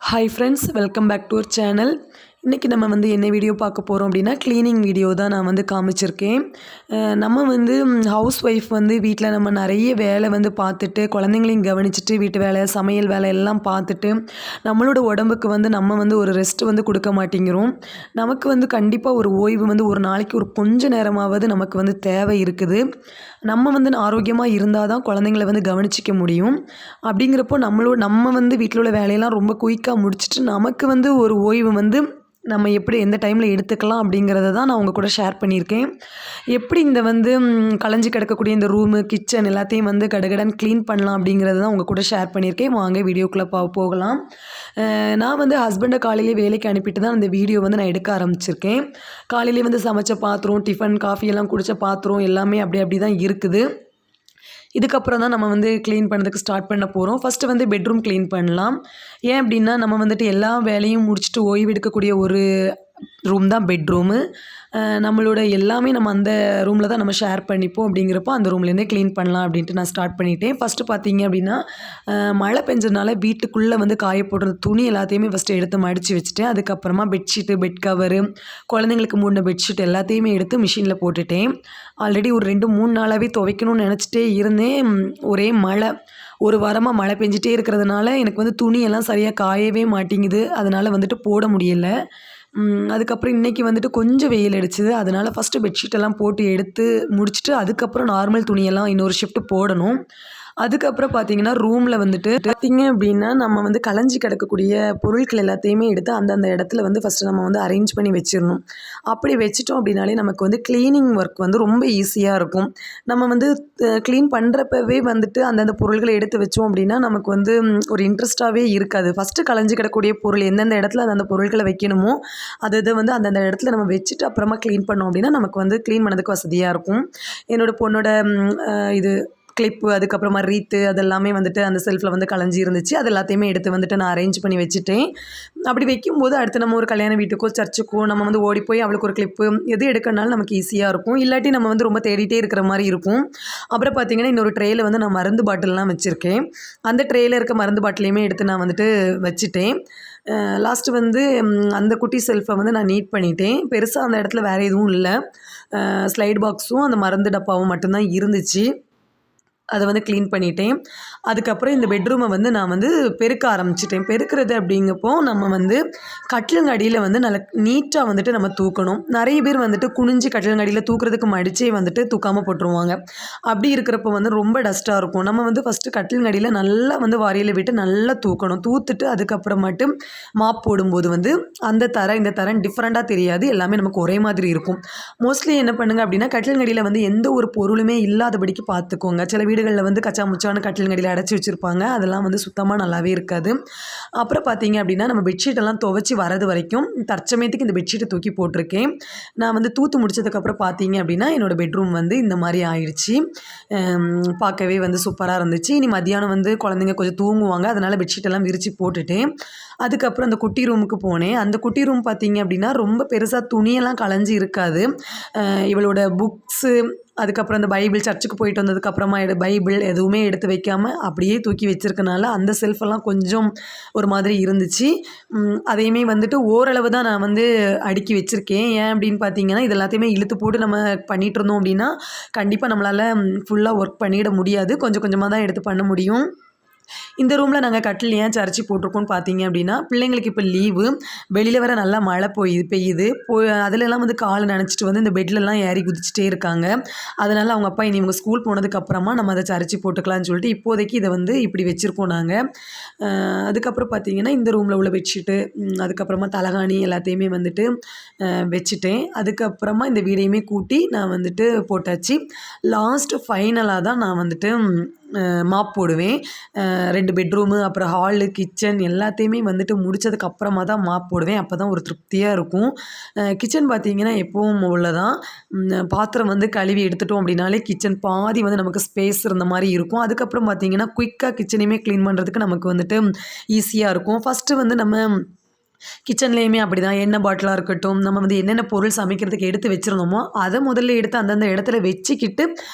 Hi friends, welcome back to our channel. இன்றைக்கி நம்ம என்ன வீடியோ பார்க்க போகிறோம் அப்படின்னா, க்ளீனிங் வீடியோ தான் நான் காமிச்சிருக்கேன். நம்ம ஹவுஸ் ஒய்ஃப் வீட்டில் நம்ம நிறைய வேலை பார்த்துட்டு, குழந்தைங்களையும் கவனிச்சுட்டு, வீட்டு வேலை, சமையல் வேலை எல்லாம் பார்த்துட்டு, நம்மளோட உடம்புக்கு நம்ம ஒரு ரெஸ்ட் கொடுக்க மாட்டேங்கிறோம். நமக்கு கண்டிப்பாக ஒரு ஓய்வு ஒரு நாளைக்கு ஒரு கொஞ்ச நேரமாவது நமக்கு தேவை இருக்குது. நம்ம ஆரோக்கியமாக இருந்தால் தான் குழந்தைங்கள கவனிச்சிக்க முடியும். அப்படிங்கிறப்போ நம்ம வீட்டில் உள்ள வேலையெல்லாம் ரொம்ப குயிக்காக முடிச்சுட்டு, நமக்கு ஒரு ஓய்வு நம்ம எப்படி எந்த டைமில் எடுத்துக்கலாம் அப்படிங்கிறத தான் நான் உங்கள் கூட ஷேர் பண்ணியிருக்கேன். எப்படி இந்த கலைஞ்சு கிடக்கக்கூடிய இந்த ரூமு, கிச்சன் எல்லாத்தையும் கடகடன்னு க்ளீன் பண்ணலாம் அப்படிங்கிறத தான் உங்கள் கூட ஷேர் பண்ணியிருக்கேன். வாங்க வீடியோக்குள்ளே போகலாம். நான் ஹஸ்பண்டை காலையிலே வேலைக்கு அனுப்பிட்டு தான் இந்த வீடியோ நான் எடுக்க ஆரம்பிச்சிருக்கேன். காலையிலே சமைச்ச பாத்திரம், டிஃபன், காஃபி எல்லாம் குடித்த பாத்திரம் எல்லாமே அப்படி தான் இருக்குது. இதுக்கப்புறம் தான் நம்ம க்ளீன் பண்ணதுக்கு ஸ்டார்ட் பண்ண போகிறோம். ஃபஸ்ட்டு பெட்ரூம் க்ளீன் பண்ணலாம். ஏன் அப்படின்னா, நம்ம எல்லா வேலையும் முடிச்சுட்டு ஓய்வு எடுக்கக்கூடிய ஒரு ரூம் தான் பெட்ரூமு. நம்மளோட எல்லாமே நம்ம அந்த ரூமில் தான் நம்ம ஷேர் பண்ணிப்போம். அப்படிங்கிறப்போ அந்த ரூம்லேருந்தே க்ளீன் பண்ணலாம் அப்படின்ட்டு நான் ஸ்டார்ட் பண்ணிட்டேன். ஃபஸ்ட்டு பார்த்தீங்க அப்படின்னா, மழை பெஞ்சதுனால வீட்டுக்குள்ளே காய போடுற துணி எல்லாத்தையுமே ஃபஸ்ட்டு எடுத்து மடித்து வச்சுட்டேன். அதுக்கப்புறமா பெட்ஷீட்டு, பெட் கவரு, குழந்தைங்களுக்கு மூடின பெட்ஷீட் எல்லாத்தையுமே எடுத்து மிஷினில் போட்டுட்டேன். ஆல்ரெடி ஒரு 2-3 நாளாகவே துவைக்கணும்னு நினச்சிட்டே இருந்தேன். ஒரே மழை, ஒரு வாரமாக மழை பெஞ்சிட்டே இருக்கிறதுனால எனக்கு துணியெல்லாம் சரியாக காயவே மாட்டேங்குது. அதனால் போட முடியலை. அதுக்கப்புறம் இன்றைக்கி கொஞ்சம் வெயில் அடிச்சுது. அதனால் ஃபஸ்ட்டு பெட்ஷீட்டெல்லாம் போட்டு எடுத்து முடிச்சுட்டு, அதுக்கப்புறம் நார்மல் துணியெல்லாம் இன்னொரு ஷிஃப்ட்டு போடணும். அதுக்கப்புறம் பார்த்தீங்கன்னா, ரூமில் பார்த்தீங்க அப்படின்னா, நம்ம கலைஞ்சி கிடக்கக்கூடிய பொருட்கள் எல்லாத்தையுமே எடுத்து அந்தந்த இடத்துல ஃபஸ்ட்டு நம்ம அரேஞ்ச் பண்ணி வச்சிடணும். அப்படி வச்சுட்டோம் அப்படின்னாலே நமக்கு க்ளீனிங் ஒர்க் ரொம்ப ஈஸியாக இருக்கும். நம்ம க்ளீன் பண்ணுறப்பவே அந்தந்த பொருள்களை எடுத்து வச்சோம் அப்படின்னா, நமக்கு ஒரு இன்ட்ரெஸ்ட்டாகவே இருக்காது. ஃபஸ்ட்டு கலைஞ்சி கிடக்கக்கூடிய பொருள் எந்தெந்த இடத்துல அந்தந்த பொருட்களை வைக்கணுமோ அதை அந்தந்த இடத்துல நம்ம வச்சுட்டு அப்புறமா க்ளீன் பண்ணோம் அப்படின்னா, நமக்கு க்ளீன் பண்ணதுக்கு வசதியாக இருக்கும். என்னோடய பொண்ணோட இது கிளிப்பு, அதுக்கப்புறமா ரீத்து அதெல்லாமே அந்த செல்ஃபில் கலைஞ்சி இருந்துச்சு. அது எல்லாத்தையுமே எடுத்து நான் அரேஞ்ச் பண்ணி வச்சுட்டேன். அப்படி வைக்கும்போது அடுத்து நம்ம ஒரு கல்யாண வீட்டுக்கோ, சர்ச்சுக்கோ நம்ம ஓடி போய் அவளுக்கு ஒரு கிளிப்பு எது எடுக்கணுனாலும் நமக்கு ஈஸியாக இருக்கும். இல்லாட்டி நம்ம ரொம்ப தேடிட்டே இருக்கிற மாதிரி இருக்கும். அப்புறம் பார்த்திங்கன்னா, இன்னொரு ட்ரேயில் நான் மருந்து பாட்டில்லாம் வச்சுருக்கேன். அந்த ட்ரேயில் இருக்க மருந்து பாட்டிலையுமே எடுத்து நான் வச்சுட்டேன். லாஸ்ட்டு அந்த குட்டி செல்ஃபை நான் நீட் பண்ணிட்டேன். பெருசாக அந்த இடத்துல வேறு எதுவும் இல்லை. ஸ்லைட் பாக்ஸும் அந்த மருந்து டப்பாவும் மட்டும்தான் இருந்துச்சு. அதை க்ளீன் பண்ணிட்டேன். அதுக்கப்புறம் இந்த பெட்ரூமை நான் பெருக்க ஆரம்பிச்சிட்டேன். பெருக்கிறது அப்படிங்கப்போ நம்ம கட்டிலுங்க அடியில் நல்லா நீட்டாக நம்ம தூக்கணும். நிறைய பேர் குனிஞ்சு கட்டிலுங்க அடியில் தூக்குறதுக்கு மடிச்சே தூக்காமல் போட்டுருவாங்க. அப்படி இருக்கிறப்போ ரொம்ப டஸ்ட்டாக இருக்கும். நம்ம ஃபஸ்ட்டு கட்டிலுங்க அடியில் நல்லா வாரியில் விட்டு நல்லா தூக்கணும். தூத்துட்டு அதுக்கப்புறமாட்டு மாப் போடும்போது அந்த தரை இந்த தரை டிஃப்ரெண்ட்டாக தெரியாது. எல்லாமே நமக்கு ஒரே மாதிரி இருக்கும். மோஸ்ட்லி என்ன பண்ணுங்க அப்படின்னா, கட்டிலுங்க அடியில் எந்த ஒரு பொருளுமே இல்லாதபடிக்கு பார்த்துக்கோங்க. சில வீடுகளில் கச்சா முச்சான கட்டிலுங்கடியில் அடைச்சி வச்சுருப்பாங்க. அதெல்லாம் சுத்தமாக நல்லாவே இருக்காது. அப்புறம் பார்த்தீங்க அப்படின்னா, நம்ம பெட்ஷீட்டெல்லாம் துவைச்சி வரது வரைக்கும் தற்சமயத்துக்கு இந்த பெட்ஷீட்டை தூக்கி போட்டிருக்கேன். நான் தூத்து முடிச்சதுக்கப்புறம் பார்த்தீங்க அப்படின்னா, என்னோடய பெட்ரூம் இந்த மாதிரி ஆயிடுச்சு. பார்க்கவே சூப்பராக இருந்துச்சு. இனி மத்தியானம் குழந்தைங்க கொஞ்சம் தூங்குவாங்க. அதனால் பெட்ஷீட்டெல்லாம் விரித்து போட்டுட்டேன். அதுக்கப்புறம் அந்த குட்டி ரூமுக்கு போனேன். அந்த குட்டி ரூம் பார்த்தீங்க அப்படின்னா, ரொம்ப பெருசாக துணியெல்லாம் கலைஞ்சி இருக்காது. இவளோட புக்ஸு, அதுக்கப்புறம் அந்த பைபிள், சர்ச்சுக்கு போயிட்டு வந்ததுக்கப்புறமா பைபிள் எதுவுமே எடுத்து வைக்காமல் அப்படியே தூக்கி வச்சுருக்கனால அந்த செல்ஃபெல்லாம் கொஞ்சம் ஒரு மாதிரி இருந்துச்சு. அதையுமே ஓரளவு தான் நான் அடுக்கி வச்சுருக்கேன். ஏன் அப்படின்னு பார்த்தீங்கன்னா, இது எல்லாத்தையுமே இழுத்து போட்டு நம்ம பண்ணிகிட்டு இருந்தோம் அப்படின்னா, கண்டிப்பாக நம்மளால் ஃபுல்லாக ஒர்க் பண்ணிட முடியாது. கொஞ்சம் கொஞ்சமாக தான் எடுத்து பண்ண முடியும். இந்த ரூமில் நாங்கள் கட்டில் ஏன் சரிச்சு போட்டிருக்கோன்னு பார்த்தீங்க அப்படின்னா, பிள்ளைங்களுக்கு இப்போ லீவு, வெளியில் வேறு நல்லா மழை பெய்யுது. அதிலெல்லாம் கால் நனைச்சிட்டு இந்த பெட்லெலாம் ஏறி குதிச்சுட்டே இருக்காங்க. அதனால் அவங்க அப்பா இனி இவங்க ஸ்கூல் போனதுக்கப்புறமா நம்ம அதை சரிச்சு போட்டுக்கலாம்னு சொல்லிட்டு இப்போதைக்கு இதை இப்படி வச்சுருக்கோம் நாங்கள். அதுக்கப்புறம் பார்த்தீங்கன்னா, இந்த ரூமில் உள்ள பெட்ஷீட்டு, அதுக்கப்புறமா தலகாணி எல்லாத்தையுமே வச்சுட்டேன். அதுக்கப்புறமா இந்த வீடையுமே கூட்டி நான் போட்டாச்சு. லாஸ்ட்டு ஃபைனலாக தான் நான் மாப் போடுவேன். 2 பெட்ரூமு, அப்புறம் ஹாலு, கிச்சன் எல்லாத்தையுமே முடித்ததுக்கு அப்புறமா தான் மாப் போடுவேன். அப்போ தான் ஒரு திருப்தியாக இருக்கும். கிச்சன் பார்த்திங்கன்னா, எப்பவும் உள்ளதான். பாத்திரம் கழுவி எடுத்துட்டோம் அப்படின்னாலே கிச்சன் பாதி நமக்கு ஸ்பேஸ் இருந்த மாதிரி இருக்கும். அதுக்கப்புறம் பார்த்திங்கன்னா, குயிக்காக கிச்சனையுமே க்ளீன் பண்ணுறதுக்கு நமக்கு ஈஸியாக இருக்கும். ஃபஸ்ட்டு நம்ம கிச்சன்லேயுமே அப்படி தான். எண்ணெய் பாட்டிலாக இருக்கட்டும், நம்ம வந்து என்னென்ன பொருள் சமைக்கிறதுக்கு எடுத்து வச்சுருந்தோமோ, அதை முதல்ல எடுத்து அந்தந்த இடத்துல வச்சுக்கிட்டு,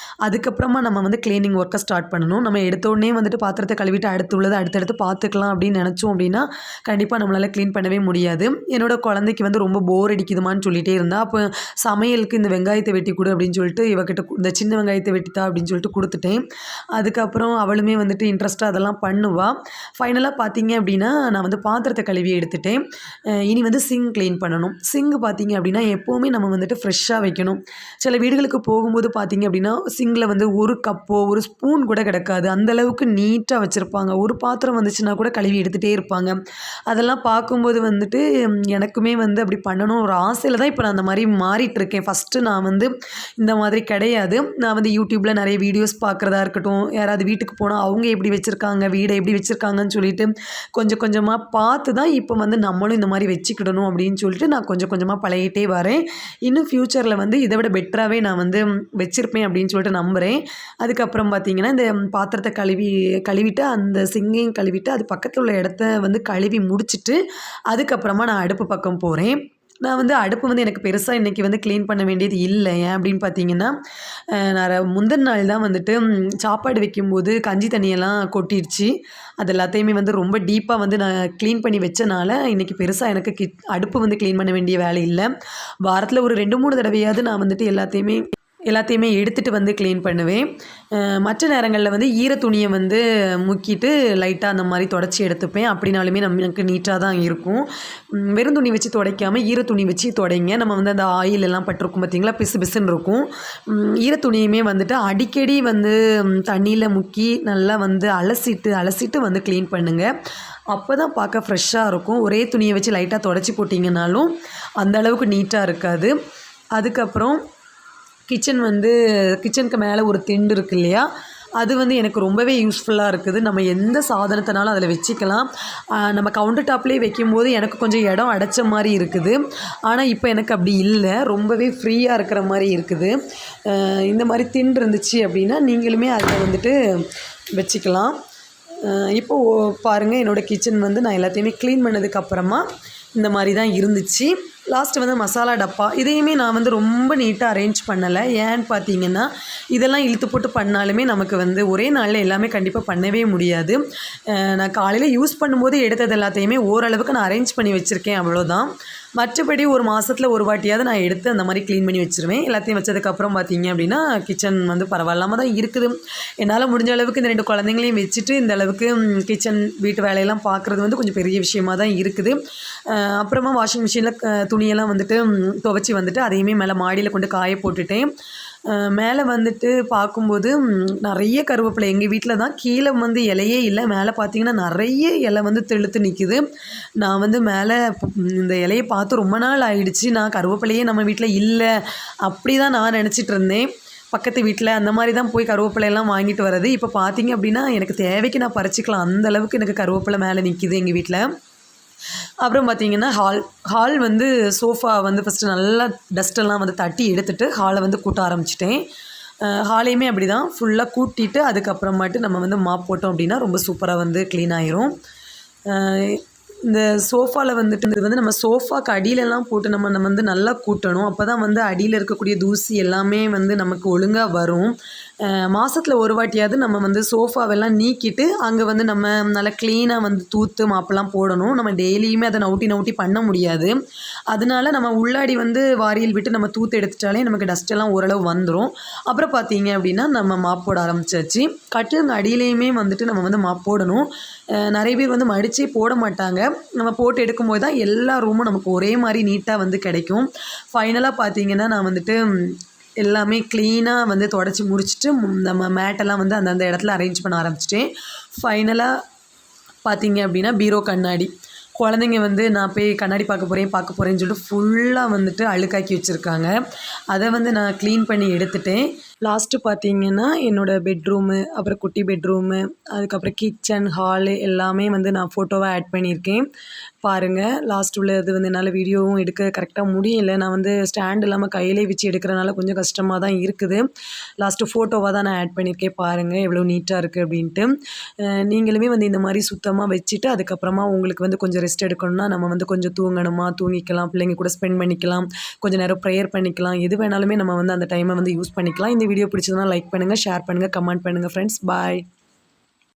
அதுக்கப்புறமா நம்ம வந்து கிளீனிங் ஒர்க்கை ஸ்டார்ட் பண்ணணும். நம்ம எடுத்த உடனே வந்துட்டு பாத்திரத்த கழுவிட்டு அடுத்து உள்ளத அடுத்தடுத்து பார்த்துக்கலாம் அப்படின்னு நெனச்சோம் அப்படின்னா, கண்டிப்பா நம்மளால கிளீன் பண்ணவே முடியாது. என்னோட குழந்தைக்கு வந்து ரொம்ப போர் அடிக்குதுமான்னு சொல்லிட்டே இருந்தா. அப்போ சமையலுக்கு இந்த வெங்காயத்த வெட்டி குடு அப்படின்னு சொல்லிட்டு இவகிட்ட இந்த சின்ன வெங்காயத்த வெட்டித்தா அப்படின்னு சொல்லிட்டு குடுத்துட்டேன். அதுக்கப்புறம் அவளுமே வந்துட்டு இன்ட்ரெஸ்ட்டா அதெல்லாம் பண்ணுவா. ஃபைனலா பார்த்தீங்க அப்படின்னா, நான் வந்து பாத்திரத்த கழுவி எடுத்துட்டேன். இனி வந்து சிங்க் க்ளீன் பண்ணணும். சிங்க் பார்த்தீங்க அப்படின்னா, எப்போவுமே நம்ம வந்துட்டு ஃப்ரெஷ்ஷாக வைக்கணும். சில வீடுகளுக்கு போகும்போது பார்த்தீங்க அப்படின்னா, சிங்கில் வந்து ஒரு கப்போ, ஒரு ஸ்பூன் கூட கிடக்காது. அந்த அளவுக்கு நீட்டா வச்சிருப்பாங்க. ஒரு பாத்திரம் வந்துச்சுன்னா கூட கழுவி எடுத்துகிட்டே இருப்பாங்க. அதெல்லாம் பார்க்கும்போது வந்துட்டு எனக்குமே வந்து அப்படி பண்ணணும் ஒரு ஆசையில தான் இப்போ நான் அந்த மாரி மாறிட்டுருக்கேன். ஃபஸ்ட்டு நான் வந்து இந்த மாதிரி கிடையாது. நான் வந்து யூடியூப்பில் நிறைய வீடியோஸ் பார்க்குறதா இருக்கட்டும், யாராவது வீட்டுக்கு போனா அவங்க எப்படி வச்சிருக்காங்க, வீட எப்படி வச்சிருக்காங்கன்னு சொல்லிட்டு கொஞ்சம் கொஞ்சமா பார்த்து தான் இப்போ வந்து நம்மளும் இந்த மாரி வச்சுக்கிடணும் அப்படின்னு சொல்லிட்டு நான் கொஞ்சம் கொஞ்சமா பழகிட்டே வரேன். இன்னும் ஃப்யூச்சரில் வந்து இதை விட பெட்டராவே நான் வந்து வச்சிருப்பேன் அப்படின்னு சொல்லிட்டு நம்புறேன். அதுக்கப்புறம் பார்த்தீங்கன்னா, இந்த பாத்திரத்த கழுவிட்டு அந்த சிங்கையும் கழுவிட்டு, அது பக்கத்துல உள்ள இடத்த வந்து கழுவி முடிச்சுட்டு, அதுக்கப்புறமா நான் அடுப்பு பக்கம் போறேன். நான் வந்து அடுப்பு வந்து எனக்கு பெருசா இன்னைக்கு வந்து கிளீன் பண்ண வேண்டியது இல்ல. ஏன் அப்படின்னு பார்த்தீங்கன்னா, நான் முந்தின நாள் தான் வந்துட்டு சாப்பாடு வைக்கும்போது கஞ்சி தண்ணியெல்லாம் கொட்டிருச்சு. அது எல்லாத்தையுமே வந்து ரொம்ப டீப்பா வந்து நான் கிளீன் பண்ணி வச்சனால, இன்னைக்கு பெருசா எனக்கு அடுப்பு வந்து கிளீன் பண்ண வேண்டிய வேலை இல்ல. வாரத்துல ஒரு 2, 3 தடவையாவது நான் வந்துட்டு எல்லாத்தையுமே எடுத்துட்டு வந்து கிளீன் பண்ணுவேன். மற்ற நேரங்கள்ல வந்து ஈர துணிய வந்து முக்கிட்டு லைட்டா அந்த மாரி தொடச்சி எடுத்துப்பேன். அப்படினாலுமே நமக்கு நீட்டா தான் இருக்கும். வெறும் துணி வச்சு துடைக்காம ஈர துணி வச்சு துடைங்க. நம்ம வந்து அந்த ஆயில் எல்லாம் பட்டிருக்கும் பார்த்தீங்களா? பிசு பிசுன்னு இருக்கும். ஈர துணியுமே வந்துட்டு அடிக்கடி வந்து தண்ணீல முக்கி நல்லா வந்து அலசிட்டு வந்து கிளீன் பண்ணுங்க. அப்பதான் பார்க்க ஃப்ரெஷ்ஷா இருக்கும். ஒரே துணிய வச்சு லைட்டா தொடச்சி போட்டீங்கனாலும், அந்த அளவுக்கு நீட்டா இருக்காது. அதுக்கப்புறம் கிச்சனுக்கு மேலே ஒரு திண்டு இருக்கு இல்லையா? அது வந்து எனக்கு ரொம்பவே யூஸ்ஃபுல்லாக இருக்குது. நம்ம எந்த சாதனத்தனாலும் அதில் வச்சுக்கலாம். நம்ம கவுண்டர் டாப்லேயே வைக்கும்போது எனக்கு கொஞ்சம் இடம் அடைச்ச மாரி இருக்குது. ஆனா இப்போ எனக்கு அப்படி இல்ல. ரொம்பவே ஃப்ரீயா இருக்கிற மாரி இருக்குது. இந்த மாரி திண்டு இருந்துச்சு அப்படின்னா, நீங்களுமே அதில் வந்துட்டு வச்சுக்கலாம். இப்போ பாருங்க என்னோட கிச்சன் வந்து நான் எல்லாத்தையுமே கிளீன் பண்ணதுக்கப்புறமா இந்த மாரி தான் இருந்துச்சு. லாஸ்ட்டு வந்து மசாலா டப்பா இதையுமே நான் வந்து ரொம்ப நீட்டாக அரேஞ்ச் பண்ணலை. ஏன்னு பார்த்தீங்கன்னா, இதெல்லாம் இழுத்து போட்டு பண்ணாலுமே நமக்கு வந்து ஒரே நாளில் எல்லாமே கண்டிப்பாக பண்ணவே முடியாது. நான் காலையில் யூஸ் பண்ணும்போது எடுத்தது எல்லாத்தையுமே ஓரளவுக்கு நான் அரேஞ்ச் பண்ணி வச்சுருக்கேன், அவ்வளோதான். மற்றபடி ஒரு மாதத்துல ஒரு வாட்டியாவது நான் எடுத்து அந்த மாதிரி க்ளீன் பண்ணி வச்சுருவேன். எல்லாத்தையும் வச்சதுக்கப்புறம் பார்த்தீங்க அப்படின்னா, கிச்சன் வந்து பரவாயில்லாம தான் இருக்குது. என்னால் முடிஞ்ச அளவுக்கு இந்த 2 குழந்தைங்களையும் வச்சுட்டு இந்த அளவுக்கு கிச்சன் வீட்டு வேலையெல்லாம் பார்க்குறது வந்து கொஞ்சம் பெரிய விஷயமா தான் இருக்குது. அப்புறமா வாஷிங் மிஷினில் துணியெல்லாம் வந்துட்டு துவைச்சி வந்துட்டு அதையுமே மேலே மாடியில் கொண்டு காய போட்டுட்டேன். மேலே வந்துட்டு பார்க்கும்போது நிறைய கருவேப்பிலை எங்கள் வீட்டில் தான். கீழே வந்து இலையே இல்லை. மேலே பார்த்தீங்கன்னா நிறைய இலை வந்து தெளுத்து நிற்கிது. நான் வந்து மேலே இந்த இலையை பார்த்து ரொம்ப நாள் ஆயிடுச்சு. நான் கருவேப்பிலையே நம்ம வீட்டில் இல்லை அப்படி தான் நான் நினச்சிட்டு இருந்தேன். பக்கத்து வீட்டில் அந்த மாதிரி தான் போய் கருவேப்பிலையெல்லாம் வாங்கிட்டு வர்றது. இப்போ பார்த்தீங்க அப்படின்னா எனக்கு தேவைக்கு நான் பறிச்சிக்கலாம். அந்த அளவுக்கு எனக்கு கருவேப்பிலை மேலே நிற்கிது எங்கள் வீட்டில். அப்புறம் பார்த்தீங்கன்னா ஹால் வந்து சோஃபா வந்து ஃபஸ்ட்டு நல்லா டஸ்ட்டெல்லாம் வந்து தட்டி எடுத்துட்டு ஹாலை வந்து கூட்ட ஆரம்பிச்சிட்டேன். ஹாலையுமே அப்படி தான் ஃபுல்லாக கூட்டிட்டு அதுக்கப்புறமாட்டு நம்ம வந்து மாப் போட்டோம் அப்படின்னா ரொம்ப சூப்பராக வந்து க்ளீன் ஆயிரும். இந்த சோஃபாவில் வந்துட்டு இது வந்து நம்ம சோஃபாக்கு அடியிலலாம் போட்டு நம்ம வந்து நல்லா கூட்டணும். அப்போ தான் வந்து அடியில் இருக்கக்கூடிய தூசி எல்லாமே வந்து நமக்கு ஒழுங்காக வரும். மாதத்தில் ஒரு வாட்டியாவது நம்ம வந்து சோஃபாவெல்லாம் நீக்கிட்டு அங்கே வந்து நம்ம நல்லா க்ளீனாக வந்து தூத்து மாப்பெல்லாம் போடணும். நம்ம டெய்லியுமே அதை நவுட்டி பண்ண முடியாது. அதனால நம்ம உள்ளாடி வந்து வாரியில் விட்டு நம்ம தூத்து எடுத்துட்டாலே நமக்கு டஸ்ட்டெல்லாம் ஓரளவு வந்துடும். அப்புறம் பார்த்தீங்க அப்படின்னா நம்ம மாப் போட ஆரம்பிச்சாச்சு. கட்டிலுங்க அடியிலையுமே வந்துட்டு நம்ம வந்து மாப் போடணும். நிறைய பேர் வந்து மடிச்சே போட மாட்டாங்க. நம்ம போட்டு எடுக்கும்போது தான் எல்லா ரூமும் நமக்கு ஒரே மாதிரி நீட்டாக வந்து கிடைக்கும். ஃபைனலாக பார்த்தீங்கன்னா நான் வந்துட்டு எல்லாமே க்ளீனாக வந்து தொடச்சி முடிச்சுட்டு நம்ம மேட்டெல்லாம் வந்து அந்தந்த இடத்துல அரேஞ்ச் பண்ண ஆரம்பிச்சிட்டேன். ஃபைனலாக பார்த்தீங்க அப்படின்னா பீரோ கண்ணாடி குழந்தைங்க வந்து நான் போய் கண்ணாடி பார்க்க போகிறேன்னு சொல்லிட்டு ஃபுல்லாக வந்துட்டு அழுக்காக்கி வச்சுருக்காங்க. அதை வந்து நான் க்ளீன் பண்ணி எடுத்துட்டேன். லாஸ்ட்டு பார்த்தீங்கன்னா, என்னோட பெட்ரூமு, அப்புறம் குட்டி பெட்ரூமு, அதுக்கப்புறம் கிச்சன், ஹாலு எல்லாமே வந்து நான் ஃபோட்டோவா ஆட் பண்ணியிருக்கேன். பாருங்க, லாஸ்ட் உள்ளது வந்து என்னால வீடியோவும் எடுக்க கரெக்ட்டா முடியல. நான் வந்து ஸ்டாண்ட் இல்லாம கையிலே வச்சு எடுக்கிறனால கொஞ்சம் கஷ்டமா தான் இருக்குது. லாஸ்ட்டு ஃபோட்டோவா தான் நான் ஆட் பண்ணியிருக்கேன். பாருங்க, எவ்வளோ நீட்டா இருக்கு அப்படின்ட்டு. நீங்களுமே வந்து இந்த மாரி சுத்தமா வச்சுட்டு, அதுக்கப்புறமா உங்களுக்கு வந்து கொஞ்சம் ரெஸ்ட் எடுக்கணும்னா, நம்ம வந்து கொஞ்சம் தூங்கணுமா, தூங்கிக்கலாம். பிள்ளைங்க கூட ஸ்பெண்ட் பண்ணிக்கலாம். கொஞ்ச நேரம் ப்ரேயர் பண்ணிக்கலாம். எது வேணாலுமே நம்ம வந்து அந்த டைம வந்து யூஸ் பண்ணிக்கலாம். இந்த வீடியோ பிடிச்சதுனா லைக் பண்ணுங்க, ஷேர் பண்ணுங்க, கமெண்ட் பண்ணுங்க ஃப்ரெண்ட்ஸ். பாய்.